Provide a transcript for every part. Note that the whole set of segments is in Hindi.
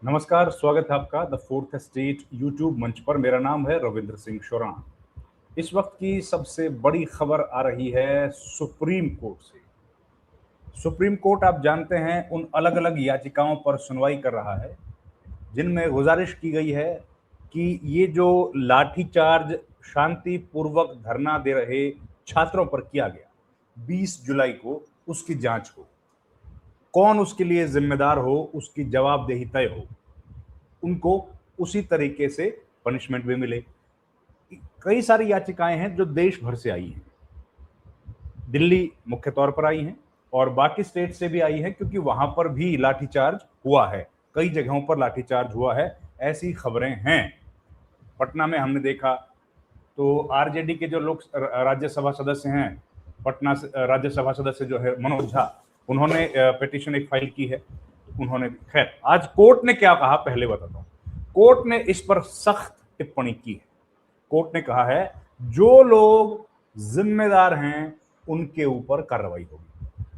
नमस्कार, स्वागत है आपका द फोर्थ स्टेट यूट्यूब मंच पर। मेरा नाम है रविंद्र सिंह शोरान। इस वक्त की सबसे बड़ी खबर आ रही है सुप्रीम कोर्ट से। सुप्रीम कोर्ट आप जानते हैं उन अलग अलग याचिकाओं पर सुनवाई कर रहा है जिनमें गुजारिश की गई है कि ये जो लाठीचार्ज शांतिपूर्वक धरना दे रहे छात्रों पर किया गया 20 जुलाई को, उसकी जांच हो। कौन उसके लिए जिम्मेदार हो, उसकी जवाबदेही तय हो, उनको उसी तरीके से पनिशमेंट भी मिले। कई सारी याचिकाएं हैं जो देश भर से आई हैं। दिल्ली मुख्य तौर पर आई हैं और बाकी स्टेट से भी आई हैं, क्योंकि वहां पर भी लाठीचार्ज हुआ है। कई जगहों पर लाठीचार्ज हुआ है, ऐसी खबरें हैं। पटना में हमने देखा तो आरजेडी के जो लोग राज्यसभा सदस्य हैं, पटना से राज्यसभा सदस्य जो है मनोज झा, उन्होंने पिटीशन एक फाइल की है। उन्होंने, खैर, आज कोर्ट ने क्या कहा पहले बताता हूं। कोर्ट ने इस पर सख्त टिप्पणी की है। कोर्ट ने कहा है जो लोग जिम्मेदार हैं उनके ऊपर कार्रवाई होगी,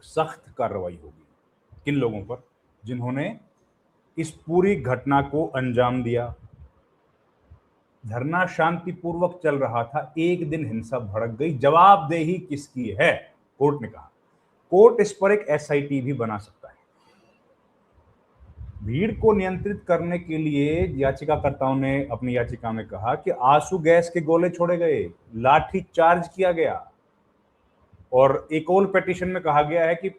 सख्त कार्रवाई होगी। किन लोगों पर? जिन्होंने इस पूरी घटना को अंजाम दिया। धरना शांतिपूर्वक चल रहा था, एक दिन हिंसा भड़क गई, जवाबदेही किसकी है? कोर्ट ने कहा। कोर्ट इस पर एक एसआईटी भी बना सकता है। भीड़ को नियंत्रित करने के लिए याचिकाकर्ताओं ने अपनी याचिका में कहा कि आंसू गैस के गोले छोड़े गए, लाठी चार्ज किया गया, और एक और पिटीशन में कहा गया है कि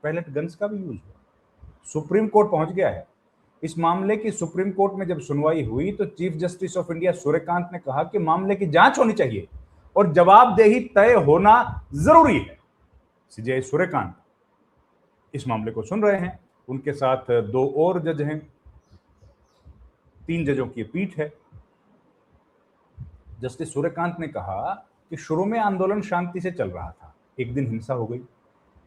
पैलेट गन्स का भी यूज हुआ। सुप्रीम कोर्ट पहुंच गया है इस मामले की। सुप्रीम कोर्ट में जब सुनवाई हुई तो chief justice of India Suryakant ने कहा कि मामले की जांच होनी चाहिए और जवाबदेही तय होना जरूरी है। सीजे सूर्यकांत इस मामले को सुन रहे हैं, उनके साथ दो और जज हैं, 3 जजों की पीठ है। जस्टिस सूर्यकांत ने कहा कि शुरू में आंदोलन शांति से चल रहा था, एक दिन हिंसा हो गई।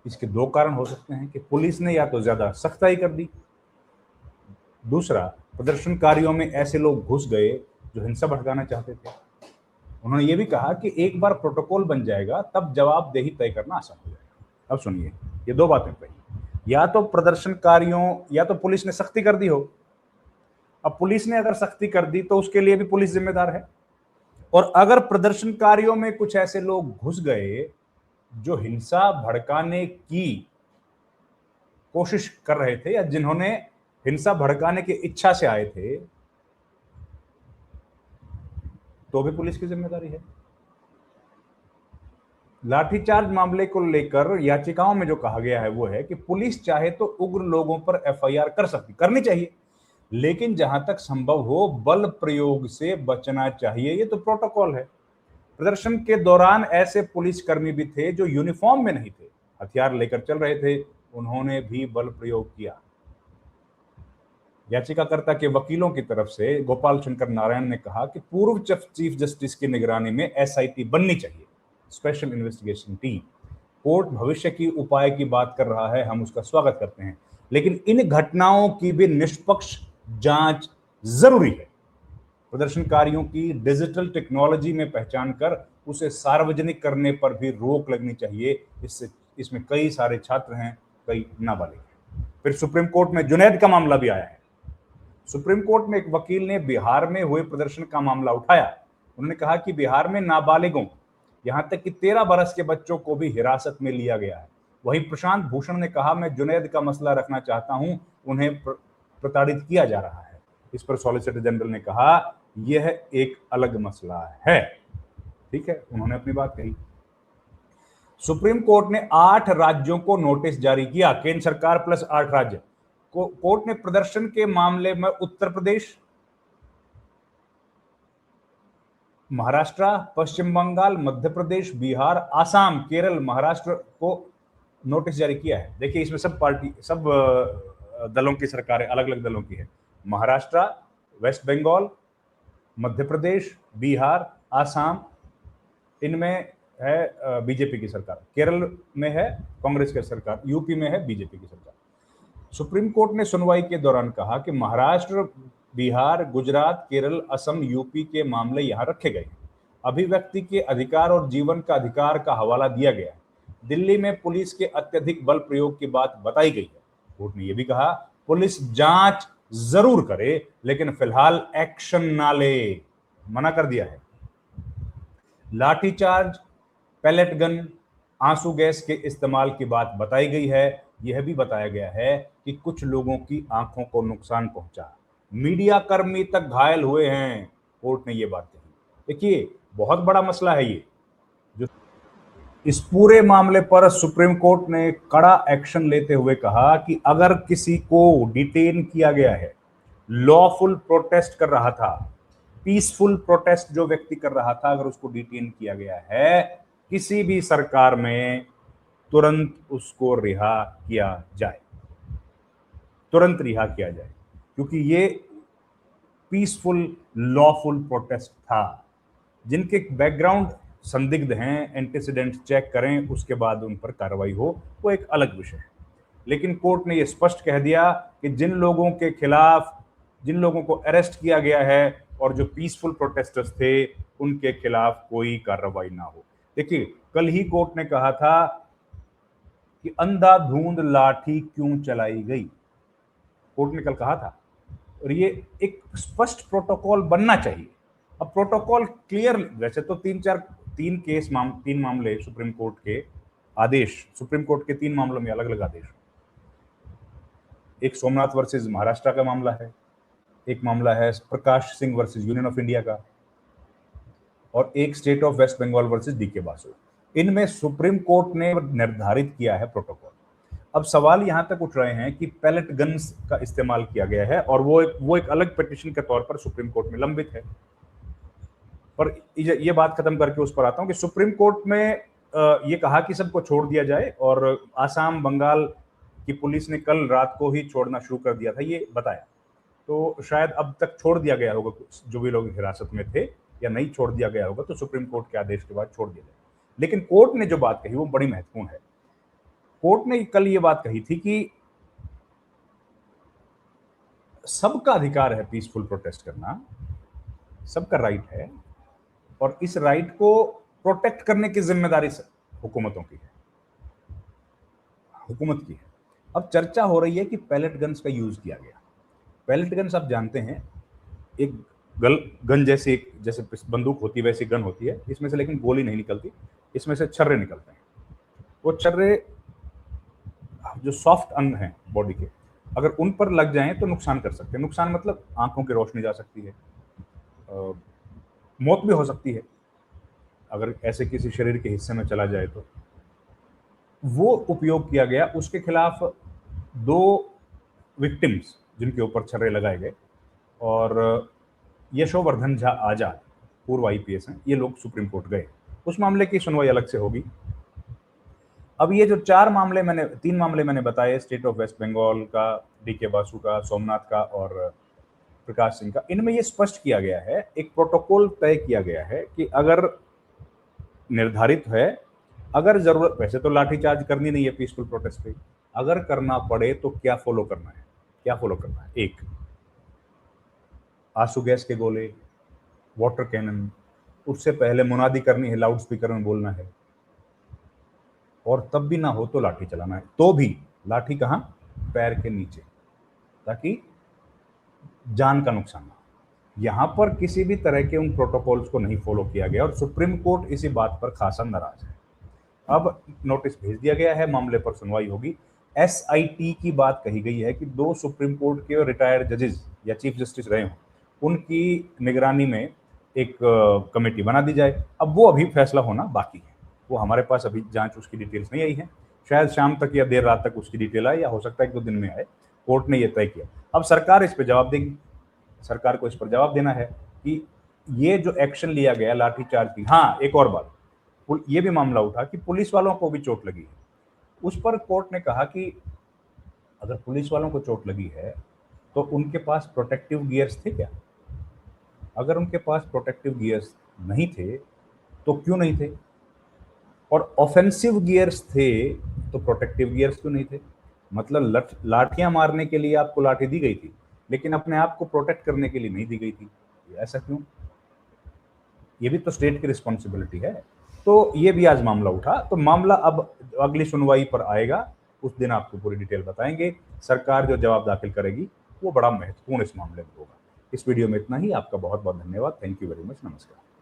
इसके 2 कारण हो सकते हैं कि पुलिस ने या तो ज्यादा सख्ताई कर दी, दूसरा प्रदर्शनकारियों में ऐसे लोग घुस गए जो हिंसा भड़काना चाहते थे। उन्होंने ये भी कहा कि एक बार प्रोटोकॉल बन जाएगा तब जवाबदेही तय करना आसान हो जाएगा। अब सुनिए, ये 2 बातें कही। या तो प्रदर्शनकारियों, या तो पुलिस ने सख्ती कर दी हो। अब पुलिस ने अगर सख्ती कर दी तो उसके लिए भी पुलिस जिम्मेदार है, और अगर प्रदर्शनकारियों में कुछ ऐसे लोग घुस गए जो हिंसा भड़काने की कोशिश कर रहे थे या जिन्होंने हिंसा भड़काने की इच्छा से आए थे, तो भी पुलिस की जिम्मेदारी है। लाठीचार्ज मामले को लेकर याचिकाओं में जो कहा गया है वो है कि पुलिस चाहे तो उग्र लोगों पर एफआईआर कर सकती, करनी चाहिए, लेकिन जहां तक संभव हो बल प्रयोग से बचना चाहिए। ये तो प्रोटोकॉल है। प्रदर्शन के दौरान ऐसे पुलिसकर्मी भी थे जो यूनिफॉर्म में नहीं थे, हथियार लेकर चल रहे थे, उन्होंने भी बल प्रयोग किया। याचिकाकर्ता के वकीलों की तरफ से गोपाल शंकर नारायण ने कहा कि पूर्व चीफ जस्टिस की निगरानी में एसआईटी बननी चाहिए, स्पेशल इन्वेस्टिगेशन टीम। कोर्ट भविष्य की उपाय की बात कर रहा है, हम उसका स्वागत करते हैं, लेकिन इन घटनाओं की भी निष्पक्ष जांच जरूरी है। प्रदर्शनकारियों की डिजिटल टेक्नोलॉजी में पहचान कर उसे सार्वजनिक करने पर भी रोक लगनी चाहिए। इसमें कई सारे छात्र हैं, कई नाबालिग हैं। फिर सुप्रीम कोर्ट में जुनैद का मामला भी आया है। सुप्रीम कोर्ट में एक वकील ने बिहार में हुए प्रदर्शन का मामला उठाया। उन्होंने कहा कि बिहार में नाबालिगों, यहां तक कि 13 बरस के बच्चों को भी हिरासत में लिया गया है। वहीं प्रशांत भूषण ने कहा, मैं जुनैद का मसला रखना चाहता हूं, उन्हें प्रताड़ित किया जा रहा है। इस पर सॉलिसिटर जनरल ने कहा यह एक अलग मसला है। ठीक है, उन्होंने अपनी बात कही। सुप्रीम कोर्ट ने 8 राज्यों को नोटिस जारी किया, केंद्र सरकार प्लस 8 राज्य। कोर्ट ने प्रदर्शन के मामले में उत्तर प्रदेश, महाराष्ट्र, पश्चिम बंगाल, मध्य प्रदेश, बिहार, आसाम, केरल, महाराष्ट्र को नोटिस जारी किया है। देखिए, इसमें सब दलों की सरकारें, अलग अलग दलों की है। महाराष्ट्र, वेस्ट बंगाल, मध्य प्रदेश, बिहार, आसाम, इनमें है बीजेपी की सरकार। केरल में है कांग्रेस की सरकार, यूपी में है बीजेपी की सरकार। सुप्रीम कोर्ट ने सुनवाई के दौरान कहा कि महाराष्ट्र, बिहार, गुजरात, केरल, असम, यूपी के मामले यहां रखे गए। अभिव्यक्ति के अधिकार और जीवन का अधिकार का हवाला दिया गया है। दिल्ली में पुलिस के अत्यधिक बल प्रयोग की बात बताई गई है। कोर्ट ने यह भी कहा पुलिस जांच जरूर करे, लेकिन फिलहाल एक्शन ना ले, मना कर दिया है। लाठीचार्ज, पैलेट गन, आंसू गैस के इस्तेमाल की बात बताई गई है। यह भी बताया गया है कि कुछ लोगों की आंखों को नुकसान पहुंचा, मीडिया कर्मी तक घायल हुए हैं। कोर्ट ने यह बात कही। देखिए, बहुत बड़ा मसला है ये। जो इस पूरे मामले पर सुप्रीम कोर्ट ने कड़ा एक्शन लेते हुए कहा कि अगर किसी को डिटेन किया गया है, लॉफुल प्रोटेस्ट कर रहा था, पीसफुल प्रोटेस्ट जो व्यक्ति कर रहा था, अगर उसको डिटेन किया गया है किसी भी सरकार में, तुरंत उसको रिहा किया जाए, तुरंत रिहा किया जाए, क्योंकि ये पीसफुल लॉफुल प्रोटेस्ट था। जिनके बैकग्राउंड संदिग्ध हैं, एंटीसीडेंट चेक करें, उसके बाद उन पर कार्रवाई हो, वो एक अलग विषय है। लेकिन कोर्ट ने यह स्पष्ट कह दिया कि जिन लोगों के खिलाफ, जिन लोगों को अरेस्ट किया गया है और जो पीसफुल प्रोटेस्टर्स थे, उनके खिलाफ कोई कार्रवाई ना हो। देखिए, कल ही कोर्ट ने कहा था कि अंधाधुंध लाठी क्यों चलाई गई, कोर्ट ने कल कहा था, और ये एक स्पष्ट प्रोटोकॉल बनना चाहिए। अब प्रोटोकॉल क्लियर, वैसे तो तीन मामले सुप्रीम कोर्ट के आदेश, सुप्रीम कोर्ट के 3 मामलों में अलग अलग आदेश। एक सोमनाथ वर्सेस महाराष्ट्र का मामला है, एक मामला है Prakash Singh versus Union of India का, और एक State of West Bengal versus DK Basu. इनमें सुप्रीम कोर्ट ने निर्धारित किया है प्रोटोकॉल। अब सवाल यहां तक उठ रहे हैं कि पैलेट गन्स का इस्तेमाल किया गया है, और वो एक अलग पिटीशन के तौर पर सुप्रीम कोर्ट में लंबित है। पर ये बात खत्म करके उस पर आता हूं कि सुप्रीम कोर्ट में ये कहा कि सबको छोड़ दिया जाए, और आसाम बंगाल की पुलिस ने कल रात को ही छोड़ना शुरू कर दिया था, ये बताया। तो शायद अब तक छोड़ दिया गया होगा जो भी लोग हिरासत में थे, या नहीं छोड़ दिया गया होगा तो सुप्रीम कोर्ट के आदेश के बाद छोड़ दिया जाए। लेकिन कोर्ट ने जो बात कही वो बड़ी महत्वपूर्ण है। कोर्ट ने कल ये बात कही थी कि सबका अधिकार है पीसफुल प्रोटेस्ट करना, सबका राइट है, और इस राइट को प्रोटेक्ट करने की जिम्मेदारी हुकूमतों की है, हुकूमत की है। अब चर्चा हो रही है कि पैलेट गन्स का यूज किया गया। पैलेट गन्स आप जानते हैं, एक गन जैसे बंदूक होती है वैसी गन होती है, इसमें से लेकिन गोली नहीं निकलती, इसमें से छर्रे निकलते हैं। वो छर्रे जो सॉफ्ट अंग हैं बॉडी के, अगर उन पर लग जाएं तो नुकसान कर सकते हैं। नुकसान मतलब आंखों की रोशनी जा सकती है, मौत भी हो सकती है अगर ऐसे किसी शरीर के हिस्से में चला जाए तो। वो उपयोग किया गया, उसके खिलाफ 2 विक्टिम्स जिनके ऊपर छर्रे लगाए गए, और यशोवर्धन झा आजाद पूर्व आईपीएस हैं, ये लोग सुप्रीम कोर्ट गए। उस मामले की सुनवाई अलग से होगी। अब ये जो 3 मामले मैंने बताए, स्टेट ऑफ वेस्ट बंगाल का, डीके बासु का, सोमनाथ का और प्रकाश सिंह का, इनमें ये स्पष्ट किया गया है, एक प्रोटोकॉल तय किया गया है कि अगर निर्धारित है, अगर जरूरत, वैसे तो लाठीचार्ज करनी नहीं है पीसफुल प्रोटेस्ट पे, अगर करना पड़े तो क्या फॉलो करना है, क्या फॉलो करना है। एक, आंसू गैस के गोले, वाटर कैनन, उससे पहले मुनादी करनी है, लाउड स्पीकर में बोलना है, और तब भी ना हो तो लाठी चलाना है। तो भी लाठी कहां, पैर के नीचे, ताकि जान का नुकसान ना हो। यहां पर किसी भी तरह के उन प्रोटोकॉल्स को नहीं फॉलो किया गया, और सुप्रीम कोर्ट इसी बात पर खासा नाराज है। अब नोटिस भेज दिया गया है, मामले पर सुनवाई होगी। एसआईटी की बात कही गई है कि 2 सुप्रीम कोर्ट के रिटायर्ड जजेस या चीफ जस्टिस रहे हों, उनकी निगरानी में एक कमेटी बना दी जाए। अब वो अभी फैसला होना बाकी है, वो हमारे पास अभी जांच उसकी डिटेल्स नहीं आई है, शायद शाम तक या देर रात तक उसकी डिटेल आए, या हो सकता है 1-2 दिन में आए। कोर्ट ने यह तय किया, अब सरकार इस पर जवाब देगी। सरकार को इस पर जवाब देना है कि ये जो एक्शन लिया गया लाठीचार्ज की। हाँ, एक और बात, ये भी मामला उठा कि पुलिस वालों को भी चोट लगी है। उस पर कोर्ट ने कहा कि अगर पुलिस वालों को चोट लगी है तो उनके पास प्रोटेक्टिव गियर्स थे क्या? अगर उनके पास प्रोटेक्टिव गियर्स नहीं थे तो क्यों नहीं थे? और ऑफेंसिव गियर्स थे तो प्रोटेक्टिव गियर्स क्यों नहीं थे? मतलब लाठियां मारने के लिए आपको लाठी दी गई थी, लेकिन अपने आप को प्रोटेक्ट करने के लिए नहीं दी गई थी, ऐसा क्यों? ये भी तो स्टेट की रिस्पॉन्सिबिलिटी है। तो ये भी आज मामला उठा, तो मामला अब अगली सुनवाई पर आएगा, उस दिन आपको पूरी डिटेल बताएंगे। सरकार जो जवाब दाखिल करेगी वो बड़ा महत्वपूर्ण इस मामले में होगा। इस वीडियो में इतना ही। आपका बहुत बहुत धन्यवाद। Thank you very much. नमस्कार।